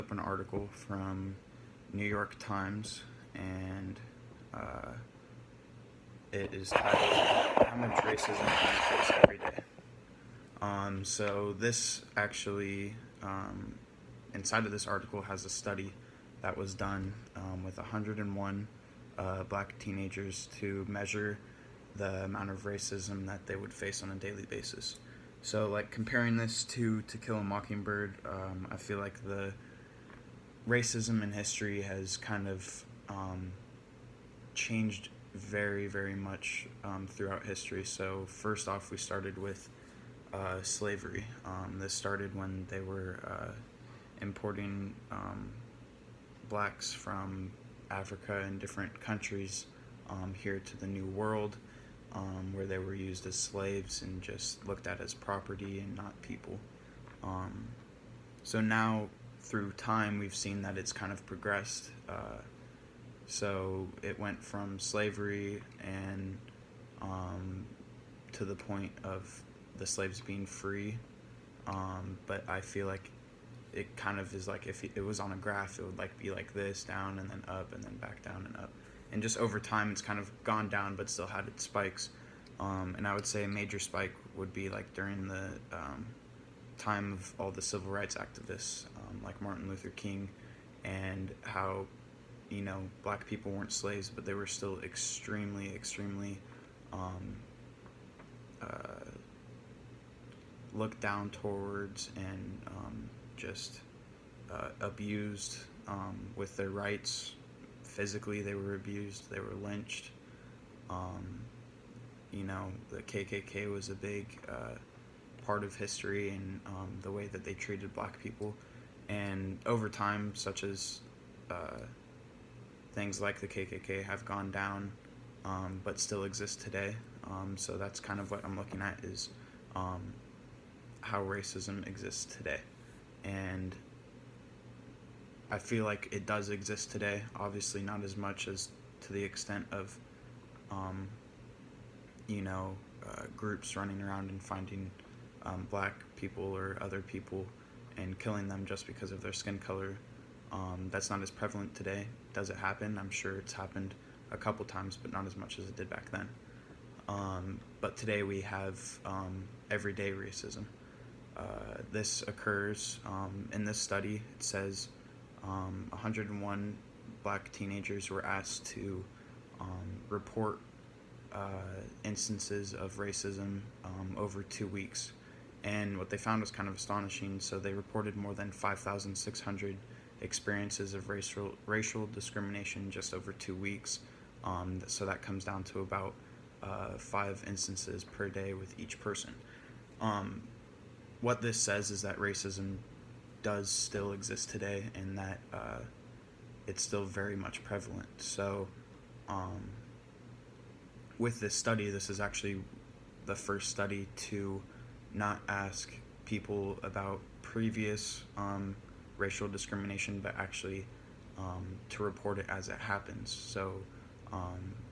Up an article from New York Times, and uh, it is titled "How Much Racism Do You Face Every Day?" So this actually, inside of this article, has a study that was done with 101 black teenagers to measure the amount of racism that they would face on a daily basis. So, like comparing this to Kill a Mockingbird, I feel like the racism in history has kind of changed very, very much throughout history. So, first off, we started with slavery. This started when they were importing blacks from Africa and different countries here to the New World, where they were used as slaves and just looked at as property and not people. Um, so now, through time, we've seen that it's kind of progressed. So it went from slavery and to the point of the slaves being free. But I feel like it kind of is like if it was on a graph, it would like be like this, down and then up and then back down and up. And just over time, it's kind of gone down, but still had its spikes. And I would say a major spike would be like during the time of all the civil rights activists, like Martin Luther King, and how, black people weren't slaves, but they were still extremely, extremely uh, looked down towards and just abused with their rights. Physically, they were abused, they were lynched. The KKK was a big part of history and the way that they treated black people. And over time, such as things like the KKK have gone down, but still exist today. So that's kind of what I'm looking at is how racism exists today. And I feel like it does exist today, obviously not as much as to the extent of, groups running around and finding black people or other people and killing them just because of their skin color. That's not as prevalent today. Does it happen? I'm sure it's happened a couple times, but not as much as it did back then. But today we have everyday racism. This occurs in this study. It says 101 black teenagers were asked to report instances of racism over 2 weeks. And what they found was kind of astonishing. So they reported more than 5,600 experiences of racial discrimination just over 2 weeks. So that comes down to about 5 instances per day with each person. What this says is that racism does still exist today and that it's still very much prevalent. So with this study, this is actually the first study to not ask people about previous racial discrimination, but actually to report it as it happens. So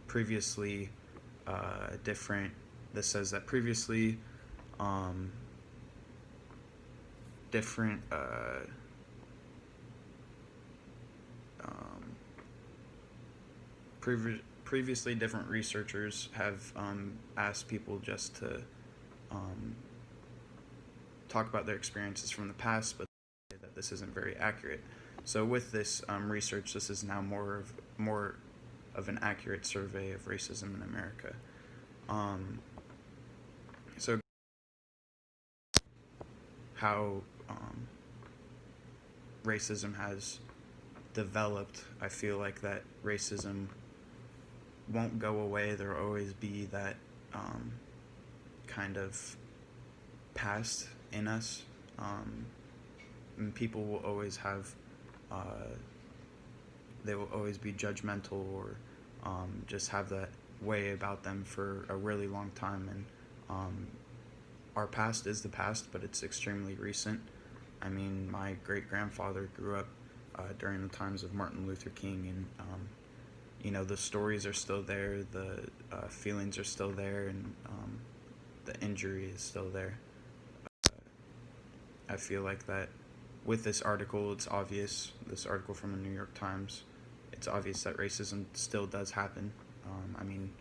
previously, this says that previously different previously different researchers have asked people just to talk about their experiences from the past, but that this isn't very accurate. So with this research, this is now more of an accurate survey of racism in America. So how racism has developed, I feel like that racism won't go away. There will always be that kind of past in us. And people will always have, they will always be judgmental or just have that way about them for a really long time. And our past is the past, but it's extremely recent. I mean, my great-grandfather grew up during the times of Martin Luther King, and the stories are still there, the feelings are still there, and the injury is still there. I feel like that with this article, it's obvious, this article from the New York Times, it's obvious that racism still does happen. I mean,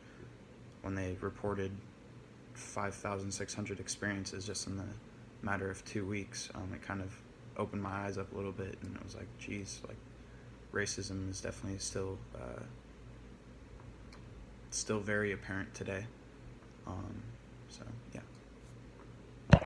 when they reported 5,600 experiences just in the matter of 2 weeks, it kind of opened my eyes up a little bit, and it was like, geez, like, racism is definitely still very apparent today. So, yeah.